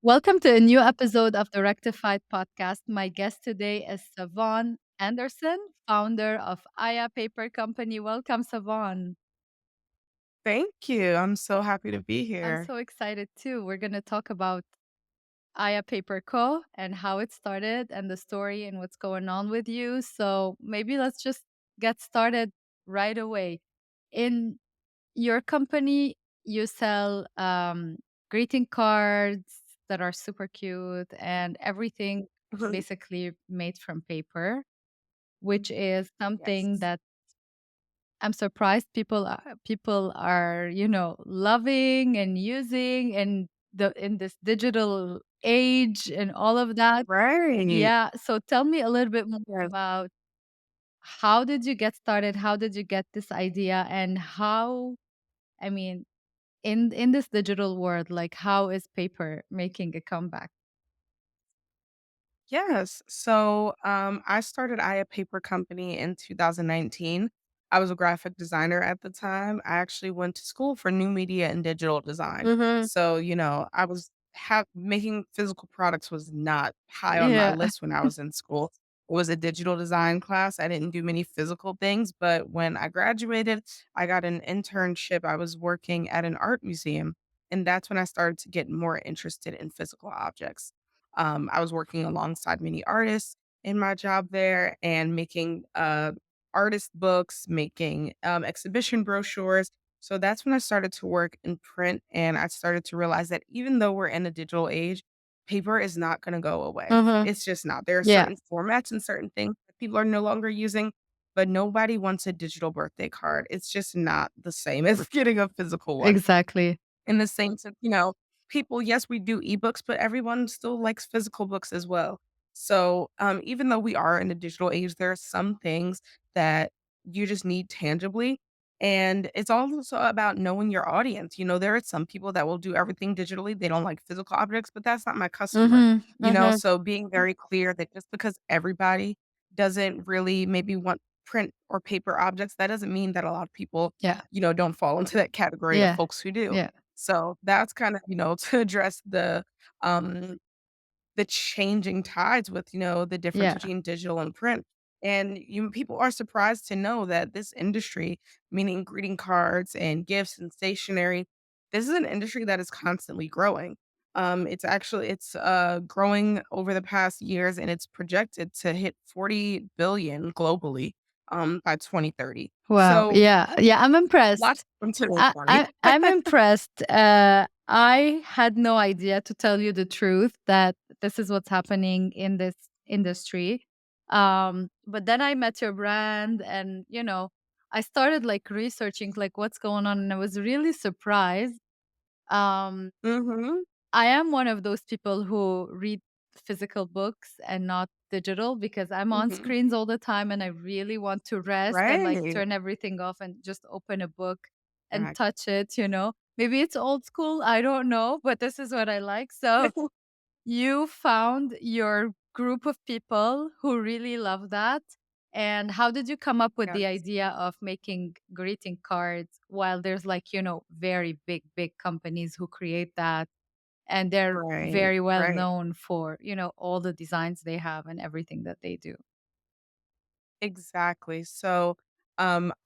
Welcome to a new episode of the Rectified Podcast. My guest today is Savonne Anderson, founder of Aya Paper Company. Welcome, Savonne. Thank you. I'm so happy to be I'm here. so excited too. We're going to talk about Aya Paper Co. and how it started and the story and what's going on with you. So maybe let's just get started right away. In your company, you sell greeting cards that are super cute and everything Mhm. basically made from paper, which is something Yes. that I'm surprised people are loving and using and the in this digital age and all of that. Right. Yeah, so tell me a little bit more Yes. about how did you get started? How did you get this idea and how I mean in this digital world, like how is paper making a comeback? Yes. I started I a Paper Company in 2019. I was a graphic designer at the time. I actually went to school for new media and digital design. Mhm. I was making physical products was not high on my Yeah. list when I was in school. It was a digital design class. I didn't do many physical things, but when I graduated, I got an internship. I was working at an art museum, and that's when I started to get more interested in physical objects. I was working alongside many artists in my job there and making artist books, making exhibition brochures. So that's when I started to work in print. And I started to realize that even though we're in a digital age, paper is not going to go away. Mhm. It's just not. There are Yeah, certain formats and certain things that people are no longer using, but nobody wants a digital birthday card. It's just not the same as getting a physical one. exactly. In the sense of, people, yes, we do ebooks, but everyone still likes physical books as well. Even though we are in a digital age, there are some things that you just need tangibly. And it's also about knowing your audience. There are some people that will do everything digitally. They don't like physical objects, but that's not my customer. Mhm, mhm. So being very clear that just because everybody doesn't really maybe want print or paper objects, that doesn't mean that a lot of people, Yeah, don't fall into that category of yeah, folks who do. yeah, So that's kind of, to address um the changing tides with, the difference yeah. between digital and print. And people are surprised to know that this industry, meaning greeting cards and gifts and stationery, this is an industry that is constantly growing. It's growing over the past years and it's projected to hit 40 billion globally by 2030. Wow, So yeah, yeah, I'm lots impressed. to live I on. I I'm impressed. I had no idea, to tell you the truth, that this is what's happening in this industry. But then I met your brand and, I started like researching like what's going on and I was really surprised. Um Mhm, I am one of those people who read physical books and not digital because I'm on mhm. screens all the time and I really want to rest and like Right. turn everything off and just open a book and Exactly. touch it. Maybe it's old school, I don't know, but this is what I like. So you found your group of people who really love that. And how did you come up with the Yes. idea of making greeting cards while there's like very big companies who create that and they're Right, very well right. known for all the designs they have and everything that they do. Exactly.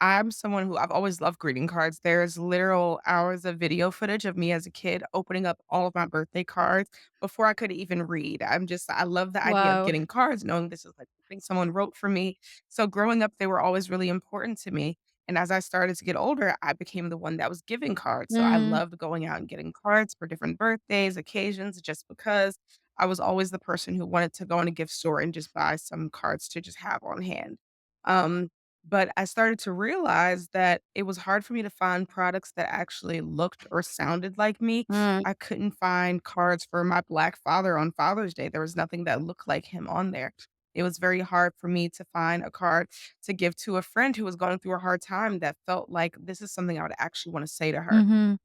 I'm someone who I've always loved greeting cards. There's literal hours of video footage of me as a kid opening up all of my birthday cards before I could even read. I love the idea of Wow. getting cards, knowing this is like something someone wrote for me. So growing up, they were always really important to me. And as I started to get older, I became the one that was giving cards. So I Mhm. loved going out and getting cards for different birthdays, occasions, just because I was always the person who wanted to go in a gift store and just buy some cards to just have on hand. Um, but I started to realize that it was hard for me to find products that actually looked or sounded like me. Mm. I couldn't find cards for my Black father on Father's Day. There was nothing that looked like him on there. It was very hard for me to find a card to give to a friend who was going through a hard time that felt like this is something I would actually want to say to her. Mhm.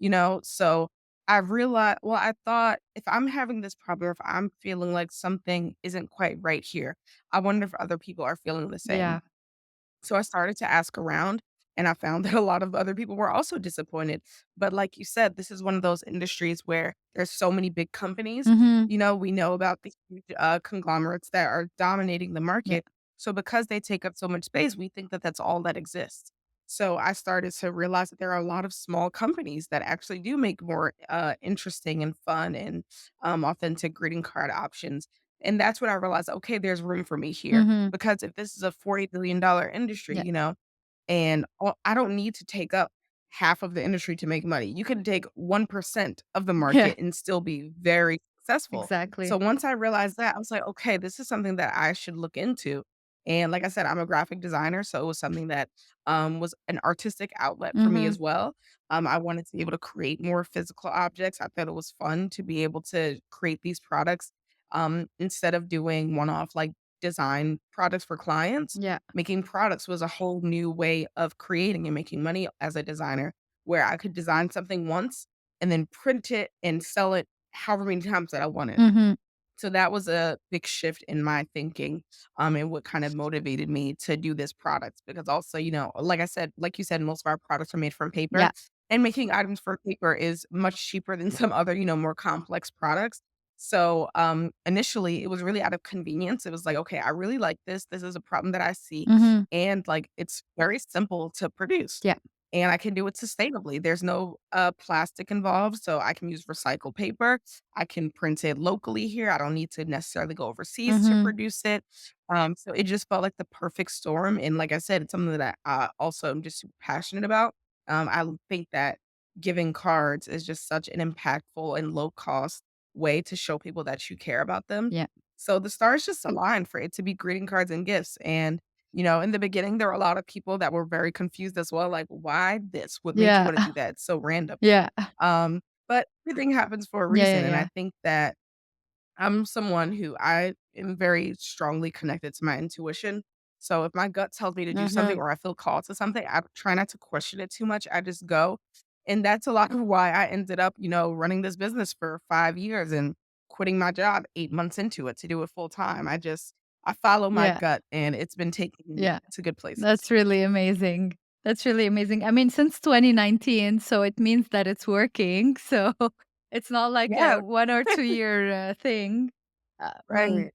So I realized, well, I thought if I'm having this problem, if I'm feeling like something isn't quite right here, I wonder if other people are feeling the same. Yeah. So I started to ask around, And I found that a lot of other people were also disappointed. But like you said, this is one of those industries where there's so many big companies. Mhm. We know about the huge conglomerates that are dominating the Yeah. market. So because they take up so much space, we think that that's all that exists. So I started to realize that there are a lot of small companies that actually do make more interesting and fun and authentic greeting card options. And that's when I realized, okay, there's room for me here. Mhm. Because if this is a $40 billion industry, Yeah. and I don't need to take up half of the industry to make money. You can take 1% of the Yeah. market and still be very successful. So Exactly. once I realized that, I was like, okay, this is something that I should look into. And like I said, I'm a graphic designer, so it was something that was an artistic outlet for me Mhm. as well. I wanted to be able to create more physical objects. I thought it was fun to be able to create these products instead of doing one off like design products for clients. Yeah. Making products was a whole new way of creating and making money as a designer, where I could design something once and then print it and sell it however many times that I wanted. Mhm. So that was a big shift in my thinking, and what kind of motivated me to do this product because also, like I said, like you said, most of our products are made from paper Yeah. and making items from paper is much cheaper than some other, more complex products. So, initially it was really out of convenience. It was like, okay, I really like this. This is a problem that I see. Mhm. And like, it's very simple to produce Yeah. and I can do it sustainably. There's no plastic involved. So I can use recycled paper. I can print it locally here. I don't need to necessarily go overseas to Mhm. produce it. So it just felt like the perfect storm. And like I said, it's something that I also am just super passionate about. I think that giving cards is just such an impactful and low cost way to show people that you care about them. Yeah. So the stars just aligned for it to be greeting cards and gifts. And in the beginning, there were a lot of people that were very confused as well, like, "Why this? What made you Yeah. wanna do that? It's so random." Yeah. But everything happens for a Yeah, yeah, reason, and I yeah. think that I'm someone who I am very strongly connected to my intuition. So if my gut tells me to do something Mhm. or I feel called to something, I try not to question it too much. I just go. And that's a lot of why I ended up, running this business for 5 years and quitting my job 8 months into it to do it full time. I follow my Yeah. gut and it's been taking me Yeah. to good places. That's really amazing. That's really amazing. I mean, since 2019, so it means that it's working. So it's not like a Yeah, 1 or 2 year thing. Um, right.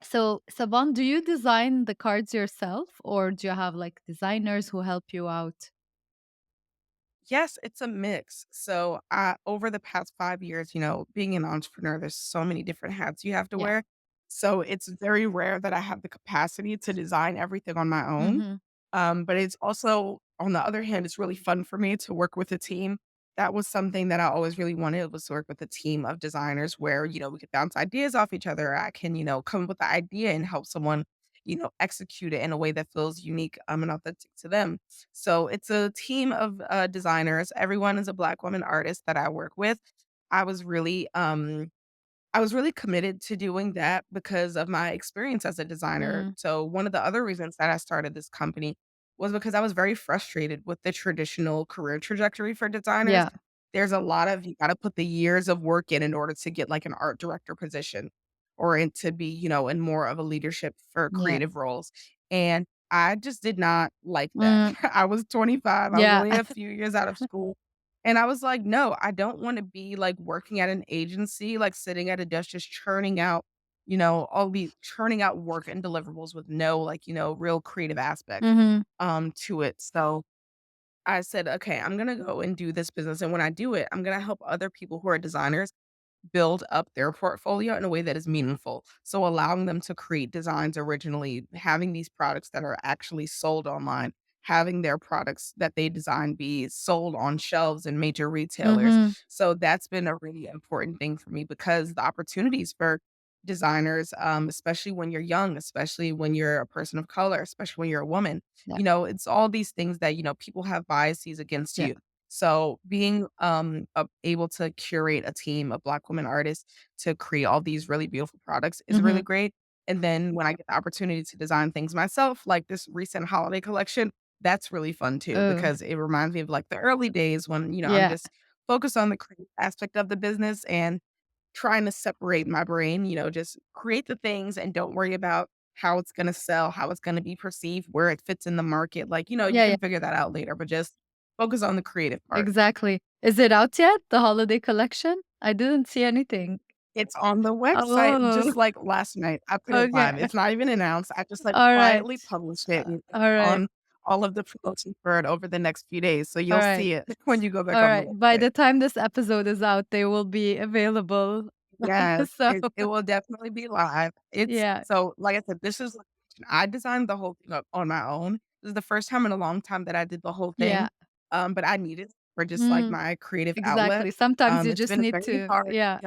so, Savon, do you design the cards yourself or do you have like designers who help you out? Yes, it's a mix. So, over the past 5 years, being an entrepreneur, there's so many different hats you have to Yeah. wear. So, it's very rare that I have the capacity to design everything on my own. Mhm. But it's also, on the other hand, it's really fun for me to work with a team. That was something that I always really wanted was to work with a team of designers where, we could bounce ideas off each other. I can, come up with the idea and help someone, execute it in a way that feels unique and authentic to them. So it's a team of designers. Everyone is a Black woman artist that I work with. I was really I was really committed to doing that because of my experience as a designer. Mm. So one of the other reasons that I started this company was because I was very frustrated with the traditional career trajectory for designers. Yeah. There's a lot of you got to put the years of work in order to get like an art director position or to be, in more of a leadership for Yeah. creative roles. And I just did not like that. Mm. I was 25. I was Yeah. only a few years out of school. And I was like, "No, I don't wanna be, like, working at an agency, like, sitting at a desk just churning out, all these churning out work and deliverables with no, like, real creative aspect, Mhm. to it." So, I said, "Okay, I'm gonna go and do this business, and when I do it, I'm gonna help other people who are designers build up their portfolio in a way that is meaningful. So allowing them to create designs originally, having these products that are actually sold online, having their products that they design be sold on shelves in major retailers. Mhm. So that's been a really important thing for me because the opportunities for designers, especially when you're young, especially when you're a person of color, especially when you're a woman, Yeah. it's all these things that, people have biases against Yeah. you. So being able to curate a team of Black women artists to create all these really beautiful products is really Mhm. great. And then when I get the opportunity to design things myself, like this recent holiday collection, that's really fun too Oh, because it reminds me of like the early days when, I'm yeah. just focused on the creative aspect of the business and trying to separate my brain, just create the things and don't worry about how it's gonna sell, how it's gonna be perceived, where it fits in the market. Like, you Yeah, yeah, can figure that out later, but just focus on the creative part. exactly. Is it out yet, the holiday collection? I didn't see anything. It's on the website Oh, just like last night. I put it okay. live. It's not even announced. I just, like, Alright. quietly published it, and it's Alright. on all of the promotion for it over the next few days, so you'll Alright. see it when you go back on the Alright. By website. the time this episode is out, they will be available. Yes, So, it will definitely be live. It's yeah, so, like I said, this is I designed the whole thing up on my own. This is the first time in a long time that I did the whole yeah. thing, but I needed it for just, like, Mm, my creative outlet. exactly. Sometimes you It's just been need very to hard, yeah.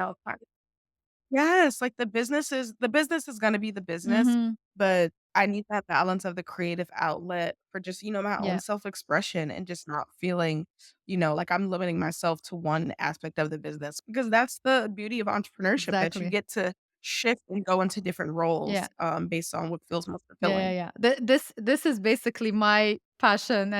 yes, like, the business is gonna be the business, Mhm. but I need that balance of the creative outlet for just, my own Yeah. self-expression and just not feeling, like I'm limiting myself to one aspect of the business because that's the beauty of entrepreneurship that you Exactly. get to shift and go into different Yeah. roles, based on what feels most Yeah, yeah, fulfilling. yeah. This is basically my passion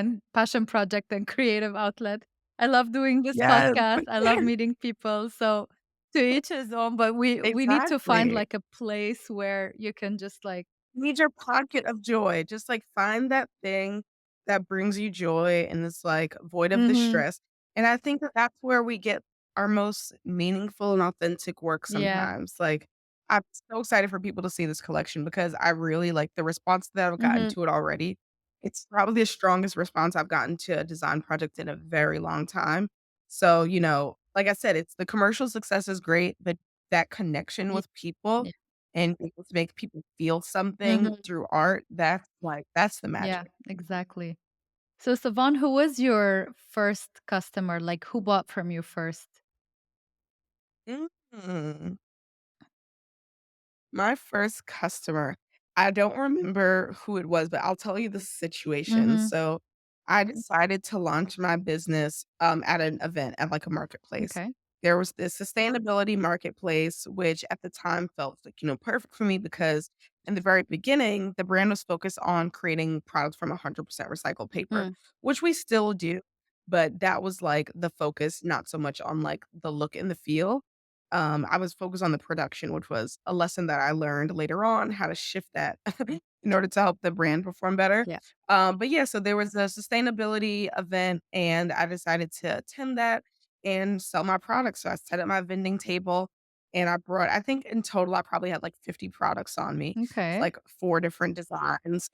project and creative outlet. I love doing this Yes, podcast. I love meeting people. So to each his own, but we need to find exactly. like a place where you can just like Need your pocket of joy. Just, like, find that thing that brings you joy and is, like, void of the mhm. stress, and I think that that's where we get our most meaningful and authentic work Yeah. sometimes, like, I'm so excited for people to see this collection because I really like the response that I've gotten Mhm. to it already. It's probably the strongest response I've gotten to a design project in a very long time. So, like I said, it's the commercial success is great, but that connection Ye with people yeah. and able to make people feel something Mhm. through art, that's the Yeah, magic. exactly. So Savon, who was your first customer? Like who bought from you first? Mm. My first customer, I don't remember who it was, but I'll tell you the situation. Mhm. So, I decided to launch my business, at an event at, like, a marketplace. Okay. There was this sustainability marketplace, which at the time felt like, perfect for me because in the very beginning, the brand was focused on creating products from 100% recycled paper, Mm. which we still do, but that was, like, the focus, not so much on, like, the look and the feel. I was focused on the production, which was a lesson that I learned later on how to shift that in order to help the brand perform better. Yeah. But yeah, so there was a sustainability event and I decided to attend that and sell my products. So I set up my vending table and I think in total, I probably had like 50 products on me. It's Okay. like four different designs.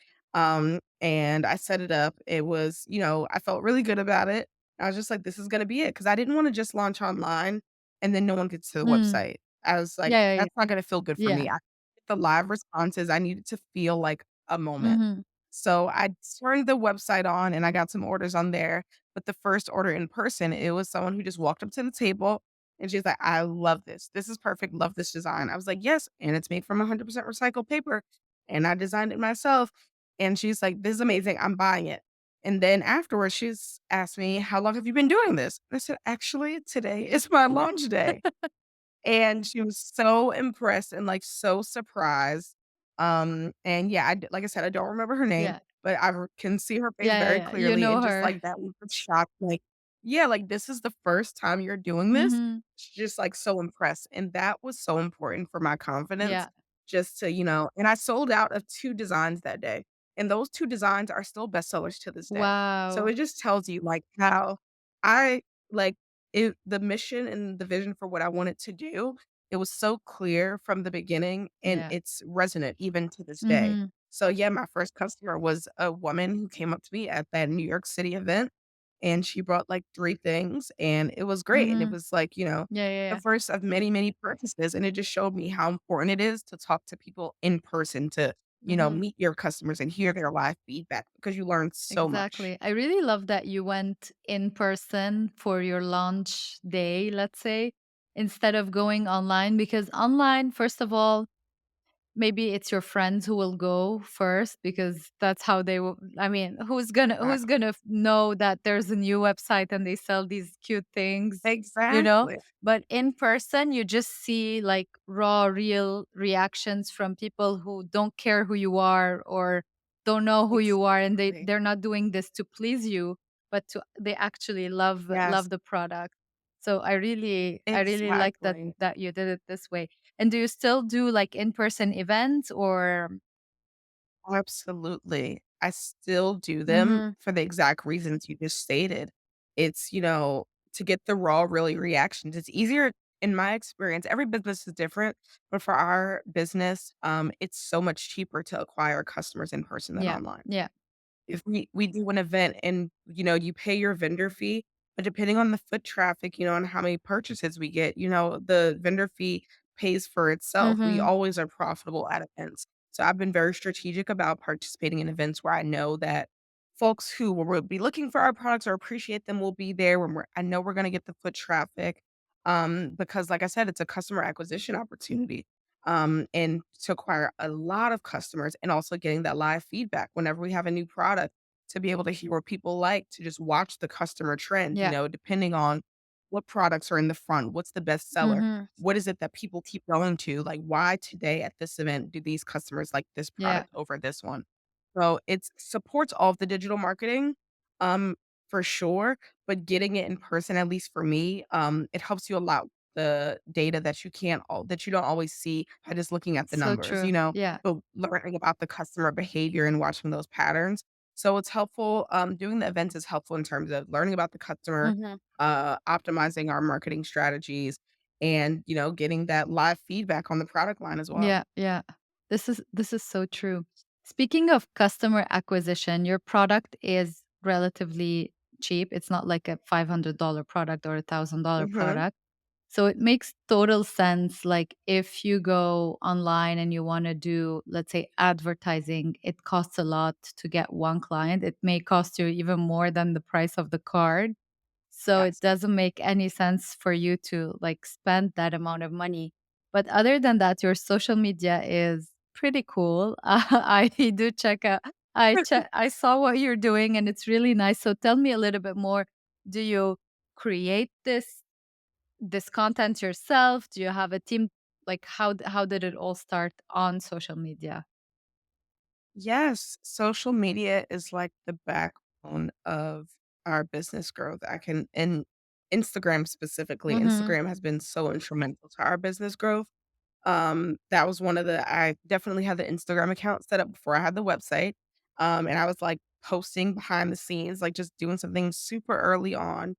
And I set it up. It was, I felt really good about it. I was just like, this is going to be it. Cause I didn't want to just launch online and then no one gets to the Mm. website. I was like, Yeah, yeah, yeah. "That's not gonna feel good for Yeah. me." The live responses, I needed to feel like a moment. Mhm. So, I turned the website on and I got some orders on there, but the first order in person, it was someone who just walked up to the table and she's like, "I love this. This is perfect. Love this design." I was like, "Yes, and it's made from 100% recycled paper, and I designed it myself." And she's like, "This is amazing. I'm buying it." And then afterwards, she's asked me, "How long have you been doing this?" I said, "Actually, today is my launch day." And she was so impressed and, like, so surprised. And yeah, like I said, I don't remember her name, Yeah. but can see her face Yeah, yeah, very yeah. You clearly know and just, her. like, that look of shock, like, "Yeah, like, this is the first time you're doing this?" Mhm. She's just, like, so impressed, and that was so important for my confidence Yeah. just to, and I sold out of 2 designs that day, and those 2 designs are still bestsellers to this day. So Wow. it just tells you, like, how I like, the mission and the vision for what I wanted to do, it was so clear from the beginning, and Yeah. it's resonant even to this day. Mhm. So, yeah, my first customer was a woman who came up to me at that New York City event, and she brought, like, 3 things, and it was great, and it Mhm. was, like, Yeah, yeah, the yeah. first of many, many purchases, and it just showed me how important it is to talk to people in person to, Mhm. meet your customers and hear their live feedback because you learn so much. Exactly. I really love that you went in person for your launch day, let's say, instead of going online because online, first of all, maybe it's your friends who will go first because that's how they will I mean, who's gonna know that there's a new website and they sell these cute things, you know? Exactly. But in person, you just see like raw, real reactions from people who don't care who you are or don't know who you are and Exactly. they're not doing this to please you, but to they actually love Yes. the product. So I really like that Exactly. that you did it this way. And do you still do like in-person events or Absolutely. I still do them Mhm. for the exact reasons you just stated. It's, to get the raw, really reactions. It's easier in my experience. Every business is different, but for our business, it's so much cheaper to acquire customers in person than Yeah. online. Yeah. If we do an event and, you pay your vendor fee, but depending on the foot traffic, and how many purchases we get, the vendor fee pays for itself. We Mhm. always are profitable at events. So I've been very strategic about participating in events where I know that folks who will be looking for our products or appreciate them will be there when I know we're gonna get the foot traffic. Because like I said, it's a customer acquisition opportunity and to acquire a lot of customers and also getting that live feedback whenever we have a new product to be able to hear what people like, to just watch the customer trend, Yeah. depending on what products are in the front, what's the best seller, Mhm. what is it that people keep going to, like why today at this event do these customers like this Yeah. product over this one? So it supports all of the digital marketing, um, for sure, but getting it in person, at least for me, it helps you a lot the data that you don't always see by just looking at the So numbers, true. Yeah. but learning about the customer behavior and watching those patterns. So it's helpful, doing the events is helpful in terms of learning about the customer, Mhm. optimizing our marketing strategies, and, getting that live feedback on the product line as well. Yeah. Yeah. This is so true. Speaking of customer acquisition, your product is relatively cheap. It's not like a $500 product or a $1,000 Mhm. product. So it makes total sense. Like if you go online and you want to do, let's say, advertising, it costs a lot to get one client. It may cost you even more than the price of the card. So it Yes. doesn't make any sense for you to like spend that amount of money. But other than that, your social media is pretty cool. I do check out. I saw what you're doing, and it's really nice. So tell me a little bit more. Do you create this content yourself? Do you have a team? Like how did it all start on social media? Yes, social media is like the backbone of our business growth. I can and Instagram specifically, Mhm. Instagram has been so instrumental to our business growth. That was one of I definitely had the Instagram account set up before I had the website. And I was like posting behind the scenes, like just doing something super early on.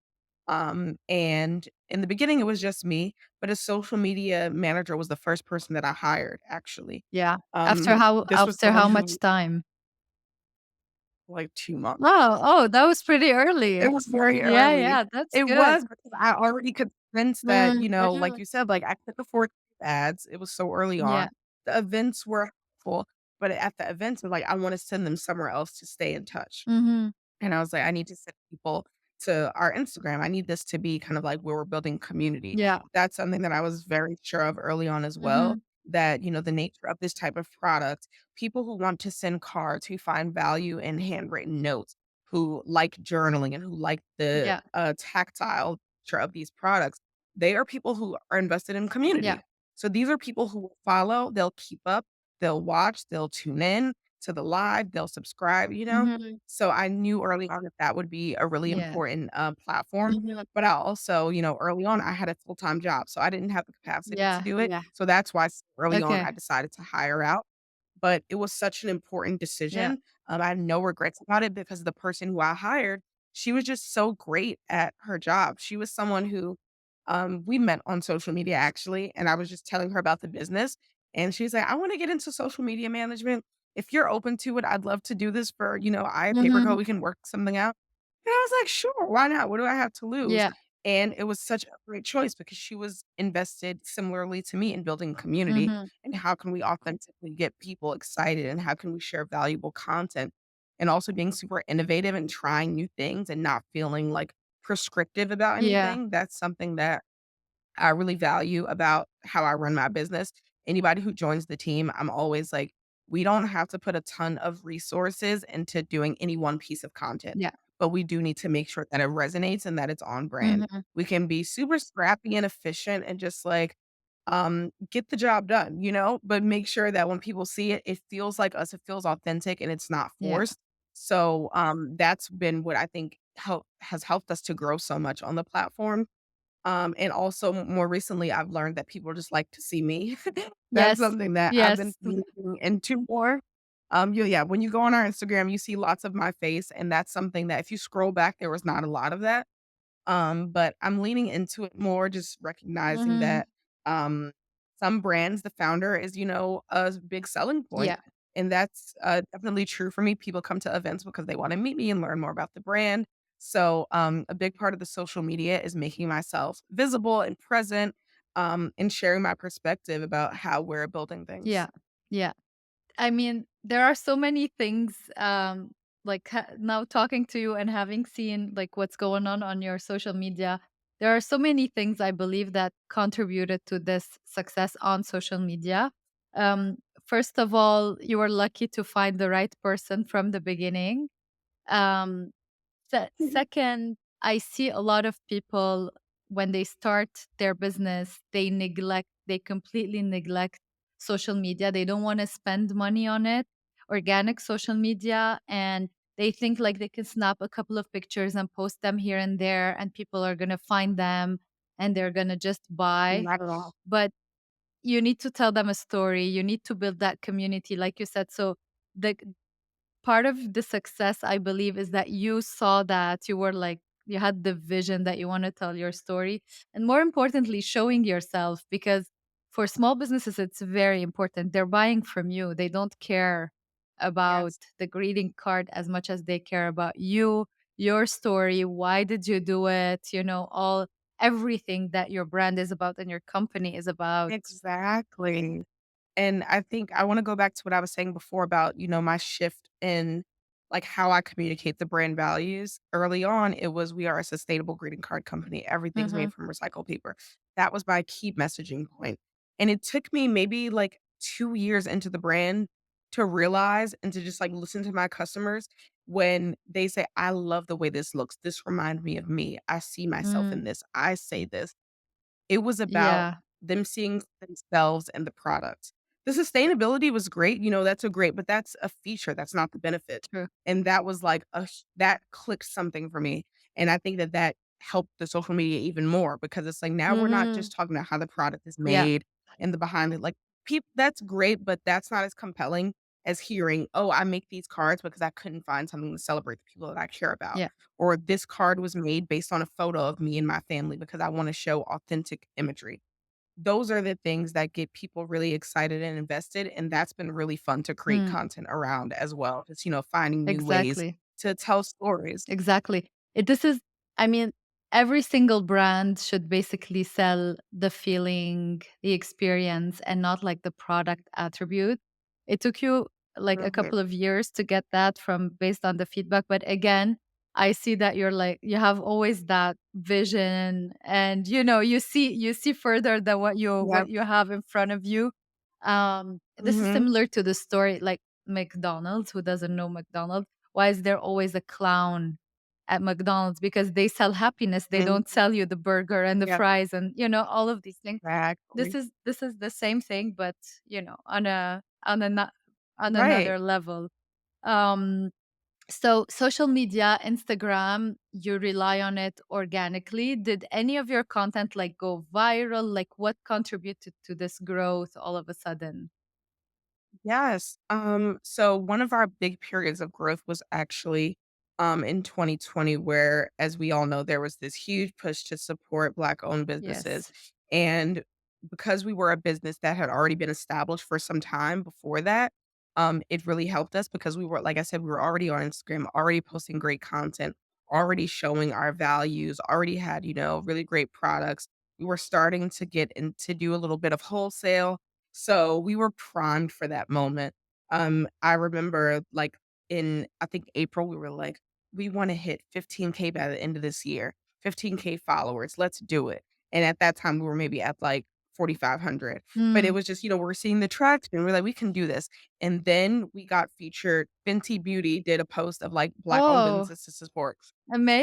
And in the beginning it was just me, but a social media manager was the first person that I hired actually. Yeah. After This was someone how much who time? like 2 months. Oh, oh, that was pretty It early. was very Yeah, early. yeah, that's It good. was because I already could sense that, like Mhm. you said, like, I could afford ads. It was so early Yeah. on. The events were helpful, but at the events, like, I wanna send them somewhere else to stay in touch. Mhm. And I was like, I need to send people to our Instagram. I need this to be kind of like where we're building community. Yeah. That's something that I was very sure of early on as well. Mhm. That, the nature of this type of product, people who want to send cards, who find value in handwritten notes, who like journaling and who like the Yeah. tactile nature of these products, they are people who are invested in Yeah. community. So these are people who will follow, they'll keep up, they'll watch, they'll tune in to the live, they'll subscribe. Mhm. So I knew early on that that would be a really Yeah. important, platform, Mhm. but I also, early on, I had a full-time job, so I didn't have the capacity to Yeah. do it. Yeah. So that's why early on, Okay. I decided to hire out, but it was such an important Yeah. decision. I had no regrets about it because the person who I hired, she was just so great at her job. She was someone who, we met on social media actually, and I was just telling her about the business, and she's like, "I wanna get into social media management. If you're open to it, I'd love to do this for, I have paper co, Mhm. we can work something out." And I was like, "Sure, why not? What do I have to lose?" Yeah. And it was such a great choice because she was invested similarly to me in building community Mhm. and how can we authentically get people excited and how can we share valuable content and also being super innovative and trying new things and not feeling like prescriptive about Yeah. anything. That's something that I really value about how I run my business. Anybody who joins the team, I'm always like, we don't have to put a ton of resources into doing any one piece of content, Yeah. but we do need to make sure that it resonates and that it's on brand. Mhm. We can be super scrappy and efficient and just like get the job done, but make sure that when people see it, it feels like us, it feels authentic and it's not Yeah. forced. So that's been what I think has helped us to grow so much on the platform and also more recently, I've learned that people just like to see me. That's Yes. something that I've been Yes. leaning into more. Yeah, when you go on our Instagram, you see lots of my face, and that's something that if you scroll back, there was not a lot of that. But I'm leaning into it more, just recognizing Mhm. that um, some brands, the founder is, a big selling point. Yeah. And that's definitely true for me. People come to events because they want to meet me and learn more about the brand. So, a big part of the social media is making myself visible and present, and sharing my perspective about how we're building things. Yeah. Yeah. I mean, there are so many things, like now talking to you and having seen like what's going on your social media. There are so many things I believe that contributed to this success on social media. Um, First of all, you were lucky to find the right person from the beginning. Um, Second, I see a lot of people when they start their business, they completely neglect social media. They don't want to spend money on it, organic social media, and they think like they can snap a couple of pictures and post them here and there, and people are going to find them and they're going to just buy. Not at all. But you need to tell them a story. You need to build that community, like you said. So, the part of the success, I believe, is that you saw that you were like, you had the vision that you want to tell your story. And more importantly, showing yourself, because for small businesses, it's very important. They're buying from you, they don't care about Yes. the greeting card as much as they care about you, your story. Why did you do it? Everything that your brand is about and your company is about. Exactly. And I think I wanna go back to what I was saying before about, my shift in, like, how I communicate the brand values. Early on, it was, "We are a sustainable greeting card company. Everything's Hmm. made from recycled paper." That was my key messaging point. And it took me maybe, like, 2 years into the brand to realize and to just, like, listen to my customers when they say, "I love the way this looks. This reminds me of me. I see myself in Mm, this. I say this." It was about yeah, them seeing themselves and the product. The sustainability was great, that's a great but that's a feature, that's not the benefit. true. And that was like that clicked something for me, and I think that that helped the social media even more because it's like now we're not Hmm. just talking about how the product is Yeah, made and the behind it, like, that's great, but that's not as compelling as hearing, "Oh, I make these cards because I couldn't find something to celebrate the people that I care about." yeah. Or, "This card was made based on a photo of me and my family because I wanna show authentic imagery." Those are the things that get people really excited and invested, and that's been really fun to create Mm, content around as well. Just, finding new ways exactly. to tell stories. Exactly. This is, I mean, every single brand should basically sell the feeling, the experience, and not like the product attribute. It took you like a Mhm. couple of years to get that from based on the feedback. But again, I see that you're like, you have always that vision, and you see further than what Yep. you have in front of you. This is Mhm. similar to the story like McDonald's. Who doesn't know McDonald's? Why is there always a clown at McDonald's? Because they sell happiness. They Mhm. don't sell you the burger and the Yep. fries and all of these things. This Exactly. is this is the same thing, but on Right. another level. Um, so social media, Instagram, you rely on it organically. Did any of your content like go viral? Like what contributed to this growth all of a sudden? Yes. So one of our big periods of growth was actually in 2020, where, as we all know, there was this huge push to support Black owned businesses. Yes. And because we were a business that had already been established for some time before that, it really helped us because we were, like I said, we were already on Instagram, already posting great content, already showing our values, already had, really great products. We were starting to get into do a little bit of wholesale, so we were primed for that moment. I remember like in I think April, we were like, we want to hit 15K by the end of this year, 15K followers. Let's do it. And at that time, we were maybe at like 4,500. But it Mm. was just, we're seeing the traction. We're like, we can do this. And then we got featured. Fenty Beauty did a post of like Black owned Oh, businesses to support.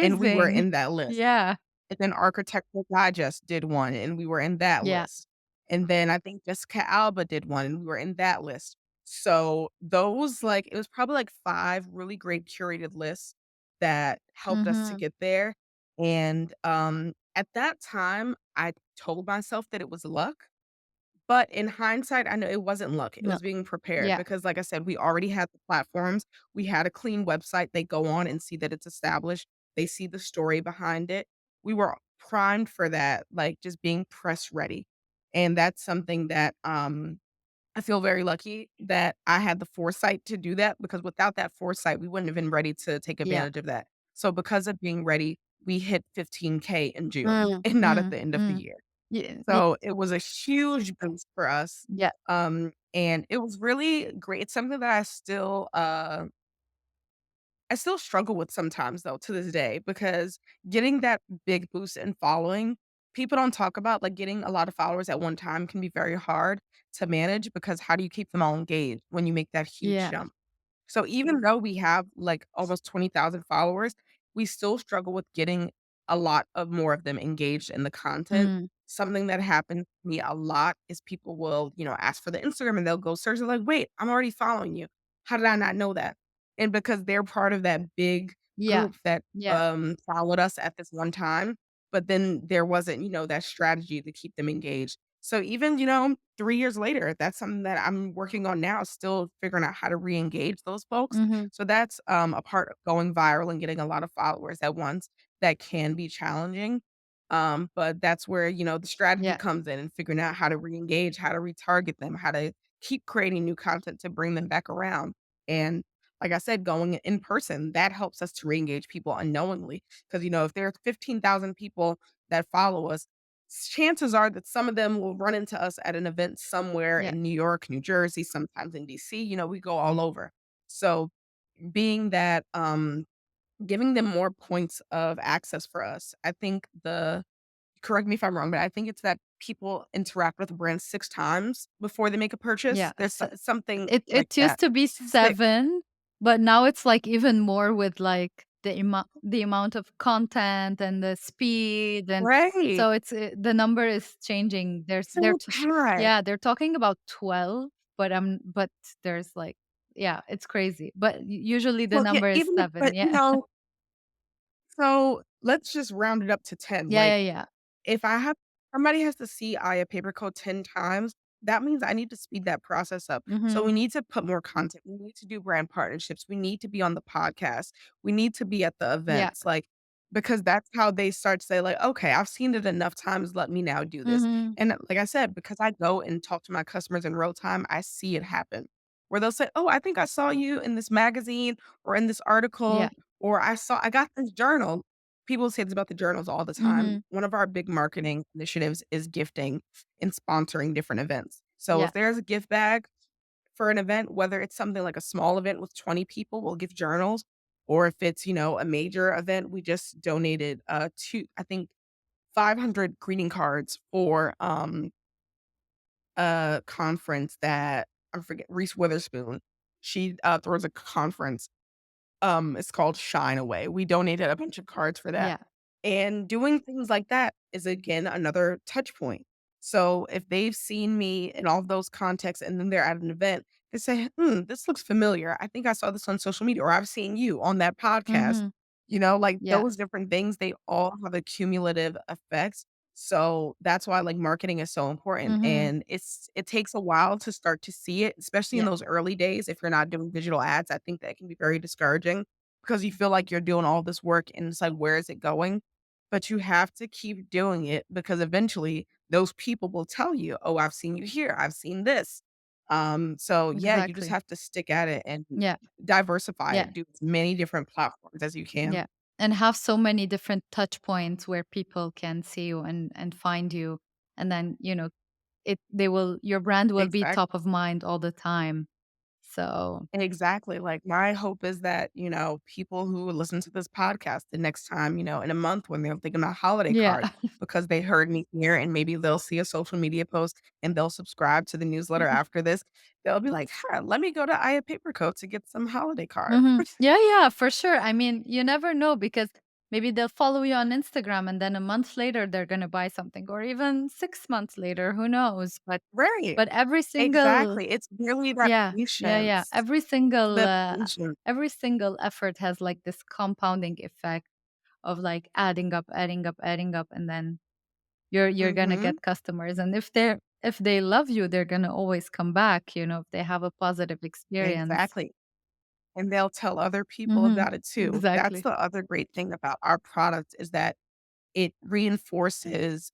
And we were amazing. in that list. Yeah. And then Architectural Digest did one, and we were in that Yeah. list. And then I think Jessica Alba did one, and we were in that list. So those, like, it was probably like 5 really great curated lists that helped us to Mhm. get there. And, at that time, I told myself that it was luck, But in hindsight, I know it wasn't luck, it No. was being prepared Yeah. because, like I said, we already had the platforms, we had a clean website, they go on and see that it's established, they see the story behind it. We were primed for that, like, just being press ready, and that's something that, I feel very lucky that I had the foresight to do that because without that foresight, we wouldn't have been ready to take Yeah. advantage of that. So because of being ready, we hit 15K in June Mm, and not at mm, the end of the mm. year. Yeah, So it was a huge boost for us. yeah, And it was really great. It's something that I still struggle with sometimes though to this day because getting that big boost in following, people don't talk about like getting a lot of followers at one time can be very hard to manage because how do you keep them all engaged when you make that huge yeah. jump? So even though we have like almost 20,000 followers, we still struggle with getting a lot of more of them engaged in the content. Mm, Something that happens to me a lot is people will, ask for the Instagram and they'll go search. They're like, wait, I'm already following you. How did I not know that? And because they're part of that big yeah, group that yeah, followed us at this one time, but then there wasn't, that strategy to keep them engaged. So even, 3 years later, that's something that I'm working on now, still figuring out how to re-engage those folks. mhm, So that's, a part of going viral and getting a lot of followers at once that can be challenging. But that's where, the strategy yeah, comes in and figuring out how to re-engage, how to retarget them, how to keep creating new content to bring them back around. And like I said, going in person, that helps us to re-engage people unknowingly. Because, if there are 15,000 people that follow us, chances are that some of them will run into us at an event somewhere yeah, in New York, New Jersey, sometimes in DC, we go all over. So being that giving them more points of access for us. I think the correct me if I'm wrong, but I think it's that people interact with brands 6 times before they make a yeah. purchase. There's something like It used that. to be 6 7, but now it's, like, even more with, like, the amount of content and the speed, and right. so the number is changing. So packed. Yeah, they're talking about 12, but there's, like, yeah, it's crazy, but usually the Well, yeah, number is even 7, but, yeah. so let's just round it up to 10, Yeah, yeah, like, yeah. if I have somebody has to see Aya paper code 10 times, that means I need to speed that process up. So Mhm. we need to put more content. We need to do brand partnerships. We need to be on the podcast. We need to be at the Yeah. events, like, because that's how they start to say, like, "Okay, I've seen it enough times, let me now do this." Mhm. And like I said, because I go and talk to my customers in real time, I see it happen. Where they'll say, "Oh, I think I saw you in this magazine or in this Yeah. article, or I got this journal." People say this about the journals all the time. Mhm. One of our big marketing initiatives is gifting and sponsoring different events. So Yeah. if there's a gift bag for an event, whether it's something like a small event with 20 people, we'll give journals. Or if it's, a major event, we just donated I think 500 greeting cards for a conference that I forget Reese Witherspoon. She throws a conference it's called Shine Away. We donated a bunch of cards for that. Yeah. And doing things like that is again another touch point. So if they've seen me in all of those contexts and then they're at an event, they say, this looks familiar. I think I saw this on social media or I've seen you on that podcast. Mhm. Like Yeah. those different things, they all have a cumulative effects. So that's why like marketing is so important. Mhm. And it takes a while to start to see it, especially in Yeah. those early days. If you're not doing digital ads, I think that can be very discouraging because you feel like you're doing all this work and it's like, where is it going? But you have to keep doing it because eventually those people will tell you, oh, I've seen you here. I've seen this. So yeah, you just Exactly. have to stick at it and Yeah. diversify Yeah. it. Do as many different platforms as you can. Yeah. And have so many different touch points where people can see you and find you. And then, your brand will be top Exactly. of mind all the time. So, Exactly. Like my hope is that, people who listen to this podcast the next time, in a month when they're thinking about holiday yeah. cards because they heard me here and maybe they'll see a social media post and they'll subscribe to the newsletter after this. They'll be like, huh, let me go to Aya Paper Co to get some holiday cards. Mhm. Yeah, yeah, for sure. I mean, you never know because maybe they'll follow you on Instagram and then a month later they're gonna buy something, or even 6 months later, who knows? Right. But Exactly. It's really that yeah, yeah. patience. It's that patience. Every single effort has, like, this compounding effect of, like, adding up, adding up, adding up, and then you're gonna Hmm. get customers, and if they're if they love you, they're gonna always come back, if they have a positive experience. Exactly. And they'll tell other people Mhm. about it too. That's Exactly. the other great thing about our product is that it reinforces,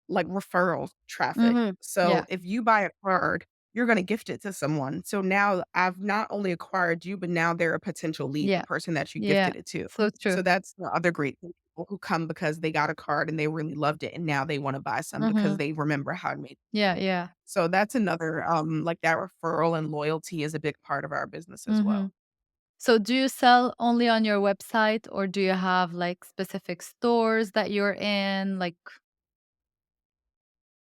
like referral traffic. Mhm. So Yeah. if you buy a card, you're gonna gift it to someone. So now I've not only acquired you, but now they're a potential lead, the Yeah. person that you Yeah. gifted it to. So true. So that's the other great thing. People who come because they got a card and they really loved it, and now they wanna buy some because Mhm. they remember how it made Yeah, them feel. yeah. So that's another, like that referral and loyalty is a big part of our business as well. Mhm. So do you sell only on your website, or do you have, like, specific stores that you're in? Like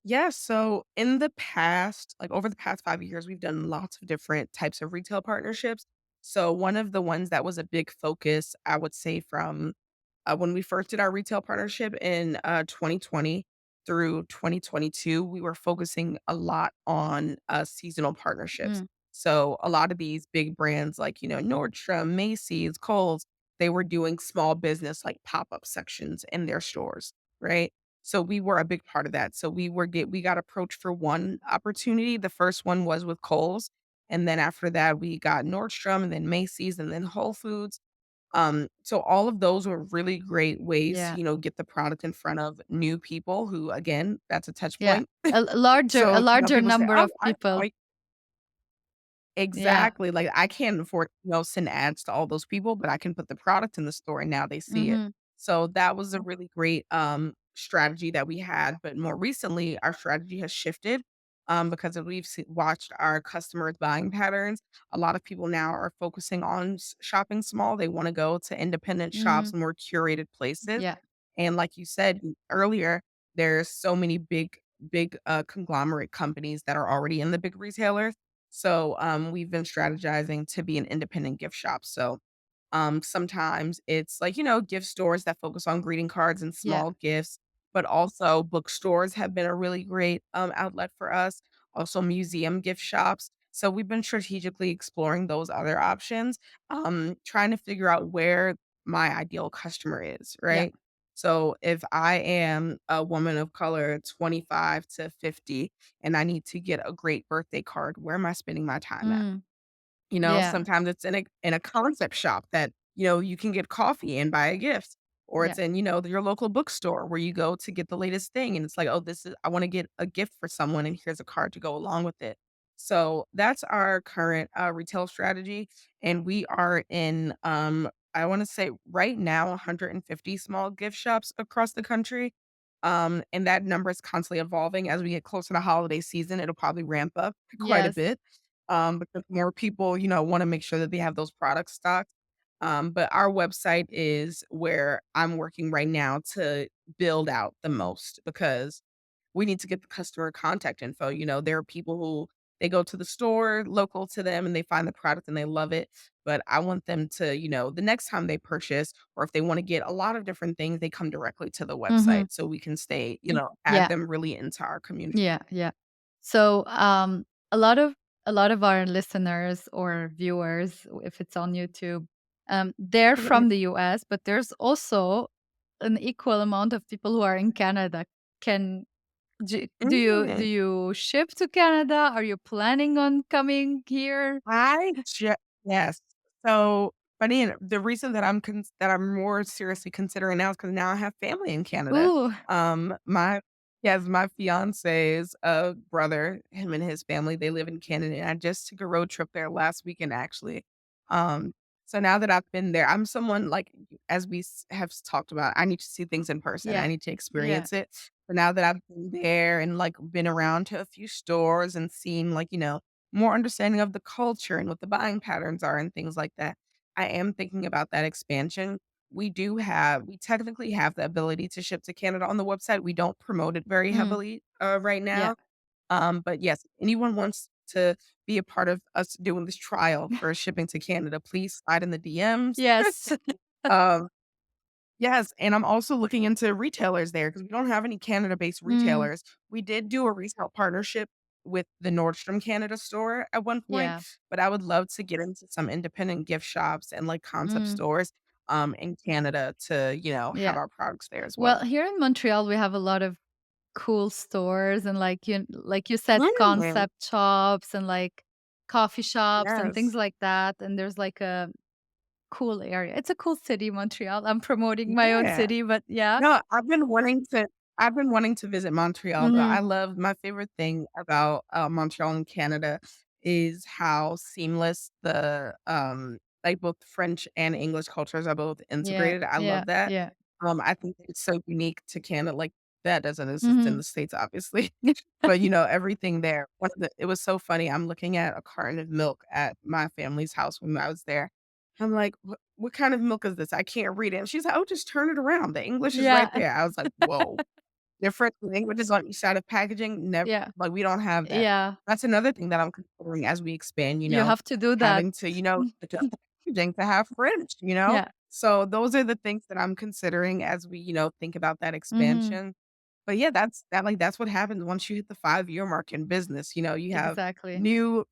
Yeah, so in the past, like over the past 5 years, we've done lots of different types of retail partnerships. So one of the ones that was a big focus, I would say from when we first did our retail partnership in 2020 through 2022, we were focusing a lot on seasonal partnerships. mm, So a lot of these big brands like, Nordstrom, Macy's, Kohl's, they were doing small business like pop-up sections in their stores, right? So we were a big part of that. So we got approached for one opportunity. The first one was with Kohl's. And then after that, we got Nordstrom and then Macy's and then Whole Foods. So all of those were really great ways to, yeah, get the product in front of new people who, again, that's a touch yeah. point. A So, larger people say, number "Oh, of I people. know." Yeah. Exactly, like, I can't afford, send ads to all those people, but I can put the product in the store and now they see it. Mhm. So that was a really great, strategy that we had, but more recently, our strategy has shifted, because as we've watched our customers' buying patterns. A lot of people now are focusing on shopping small. They wanna go to independent shops, Mhm. more curated places, Yeah. and like you said earlier, there's so many big, conglomerate companies that are already in the big retailers. So, we've been strategizing to be an independent gift shop. So, sometimes it's like, gift stores that focus on greeting cards and Yeah. small gifts, but also bookstores have been a really great outlet for us. Also, museum gift shops. So, we've been strategically exploring those other options, trying to figure out where my ideal customer is, Yeah. right? So, if I am a woman of color, 25 to 50, and I need to get a great birthday card, where am I spending my time at? Mm. Yeah. Sometimes it's in a concept shop that, you can get coffee and buy a gift, or Yeah. it's in, your local bookstore where you go to get the latest thing and it's like, "Oh, this is I wanna get a gift for someone and here's a card to go along with it." So, that's our current, retail strategy, and we are in, I wanna say right now, 150 small gift shops across the country, and that number is constantly evolving. As we get closer to holiday season, it'll probably ramp up quite a Yes. bit because more people, want to make sure that they have those products stocked. But our website is where I'm working right now to build out the most because we need to get the customer contact info. There are people who they go to the store local to them and they find the product and they love it. But I want them to, the next time they purchase or if they want to get a lot of different things, they come directly to the website Mhm. so we can stay, add Yeah. them really into our community. Yeah, yeah. So, a lot of our listeners or viewers, if it's on YouTube, they're from the US, but there's also an equal amount of people who are in Canada. Can do Mm. you ship to Canada? Are you planning on coming here? I ju Yes. So, funny en the reason that that I'm more seriously considering now is because now I have family in Canada. Ooh, My Yes, my fiance's, brother, him and his family, they live in Canada, and I just took a road trip there last weekend, actually. Um, so now that I've been there, I'm someone, like, as we have talked about, I need to see things in person, I yeah, need to yeah. experience it. So now that I've been there and, like, been around to a few stores and seen, like, more understanding of the culture and what the buying patterns are and things like that. I am thinking about that expansion. We technically have the ability to ship to Canada on the website. We don't promote it very Mm, heavily right yeah. now. But yes, if anyone wants to be a part of us doing this trial for shipping to Canada, please slide in the DMs. Yes. um, Yes, and I'm also looking into retailers there because we don't have any Canada-based Mm, retailers. We did do a retail partnership with the Nordstrom Canada store at one point, yeah. but I would love to get into some independent gift shops and, like, concept Mm, stores, in Canada to, have yeah. our products there as Well, well. here in Montreal, we have a lot of cool stores and like you said, Mm, concept shops and like coffee shops and things yes. like that. And there's like a cool area. It's a cool city, Montreal. I'm promoting my own Yeah. city, but yeah. No, I've been wanting to visit Montreal, though. Mhm. I love my favorite thing about, Montreal in Canada is how seamless like, both French and English cultures are both Yeah, integrated. I yeah, love that. yeah. I think it's so unique to Canada, like, that doesn't exist in Mhm. the States, obviously. But, everything there. It was so funny. I'm looking at a carton of milk at my family's house when I was there. I'm like, what kind of milk is this? I can't read it." And she's like, "Oh, just turn it around. The English is right Yeah, there." I was like, "Whoa." Different languages on each side of packaging, yeah, like, we don't have that. yeah. That's another thing that I'm considering as we expand, You have to do that. having to, adjust the packaging to have French, you know? Yeah. So those are the things that I'm considering as we, think about that Mhm. expansion. But yeah, that's what happens once you hit the 5-year mark in business, you have Exactly. new,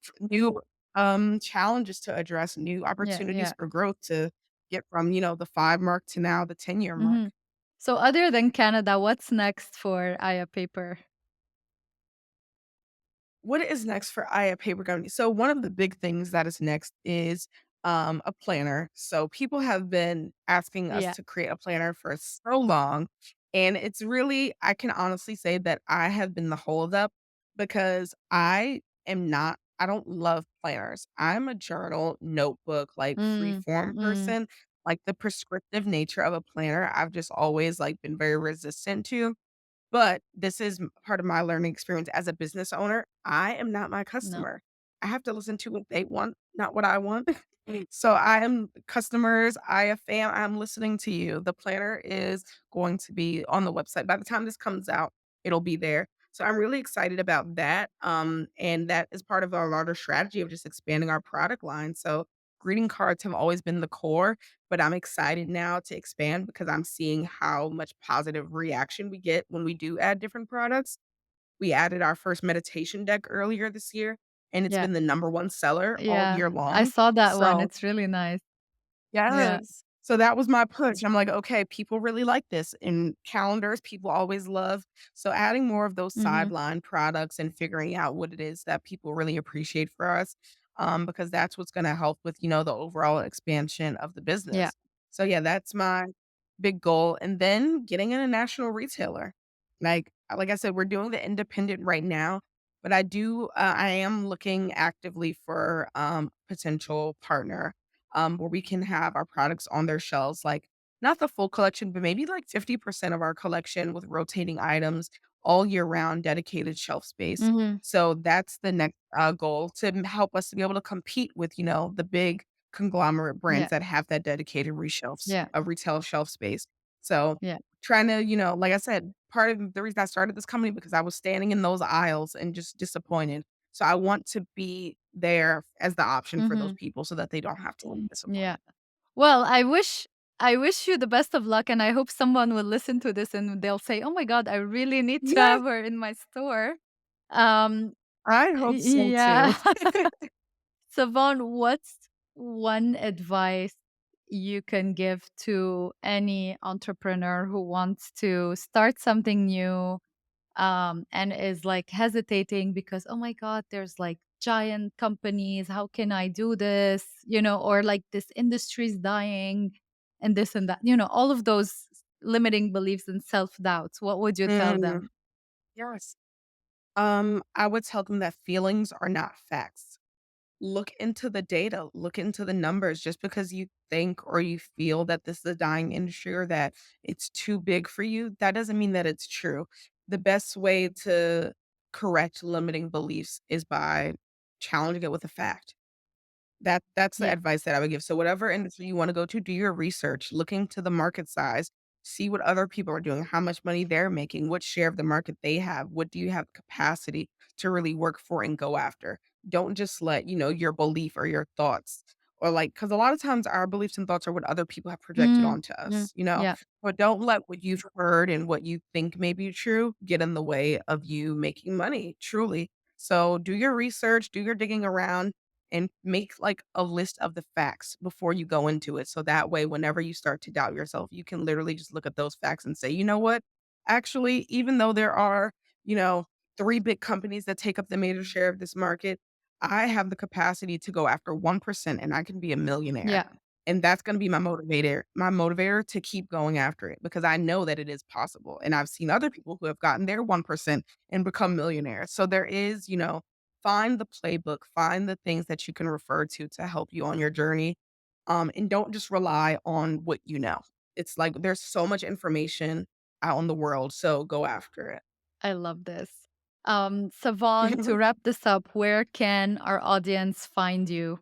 challenges to address, new Yeah, opportunities yeah. for growth to get from, the 5 mark to now the 10-year mark. Mhm. So other than Canada, what's next for Aya Paper? What is next for Aya Paper Company? So one of the big things that is next is a planner. So people have been asking us Yeah. to create a planner for so long. And it's really, I can honestly say that I have been the holdup because I don't love planners. I'm a journal, notebook, like free Mm, form mm. person. Like the prescriptive nature of a planner, I've just always like been very resistant to. But this is part of my learning experience as a business owner. I am not my No. customer. I have to listen to what they want, not what I want. So I am customers, I a fan, I'm listening to you. The planner is going to be on the website. By the time this comes out, it'll be there. So I'm really excited about that. And that is part of our larger strategy of just expanding our product line. So greeting cards have always been the core, but I'm excited now to expand because I'm seeing how much positive reaction we get when we do add different products. We added our first meditation deck earlier this year, and it's Yeah. been the number 1 seller all Yeah. year I long. saw that one. So It's really nice. Yeah. yes. So that was my push. I'm like, "Okay, people really like this." In calendars, people always love. So adding more of those Mhm. sideline products and figuring out what it is that people really appreciate for us, because that's what's gonna help with, the overall expansion of the Yeah. business. So yeah, that's my big goal. And then getting in a national retailer. Like I said, we're doing the independent right now, but I am looking actively for potential partner where we can have our products on their shelves, like not the full collection, but maybe like 50% of our collection with rotating items all year round, dedicated shelf space. Mhm. So that's the next goal to help us to be able to compete with, the big conglomerate brands Yeah. that have that dedicated reshelves Yeah. of retail shelf space. So Yeah. trying to, like I said, part of the reason I started this company because I was standing in those aisles and just disappointed. So I want to be there as the option for those Mhm. people so that they don't have to be Yeah. disappointed. Well, I wish you the best of luck, and I hope someone will listen to this and they'll say, "Oh my god, I really need to Yeah, have her in my store." Um, I hope so yeah. too. Savon, what's one advice you can give to any entrepreneur who wants to start something new, and is like hesitating because, oh my God, there's like giant companies. How can I do this? Or like this industry's dying and this and that, all of those limiting beliefs and self doubts. What would you tell Mm, them? yes. I would tell them that feelings are not facts. Look into the data, look into the numbers. Just because you think or you feel that this is a dying industry or that it's too big for you, that doesn't mean that it's true. The best way to correct limiting beliefs is by challenging it with a fact. That's the Yeah. advice that I would give. So whatever industry you wanna go to, do your research, look into the market size, see what other people are doing, how much money they're making, what share of the market they have, what do you have capacity to really work for and go after. Don't just let, your belief or your thoughts or like because a lot of times our beliefs and thoughts are what other people have projected Mm, onto mm, us. yeah. But don't let what you've heard and what you think may be true get in the way of you making money, truly. So do your research, do your digging around and make like a list of the facts before you go into it. So that way, whenever you start to doubt yourself, you can literally just look at those facts and say, you know what? Actually, even though there are you know, 3 big companies that take up the major share of this market. I have the capacity to go after 1% and I can be a millionaire. Yeah, And that's gonna be my motivator to keep going after it because I know that it is possible. And I've seen other people who have gotten their 1% and become millionaires. So there is, find the playbook, find the things that you can refer to help you on your journey. And don't just rely on what you know. It's like there's so much information out in the world, so go after it. I love this. Savon, to wrap this up, where can our audience find you?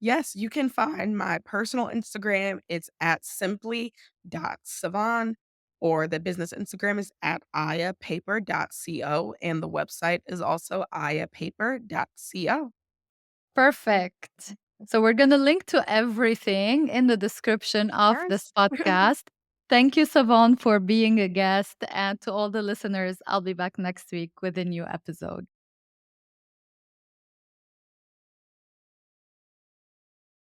Yes, you can find my personal Instagram. It's at simply.savon, or the business Instagram is at ayapaper.co, and the website is also ayapaper.co. Perfect. So we're going to link to everything in the description of this Yes. podcast. Thank you, Savon, for being a guest. And to all the listeners, I'll be back next week with a new episode.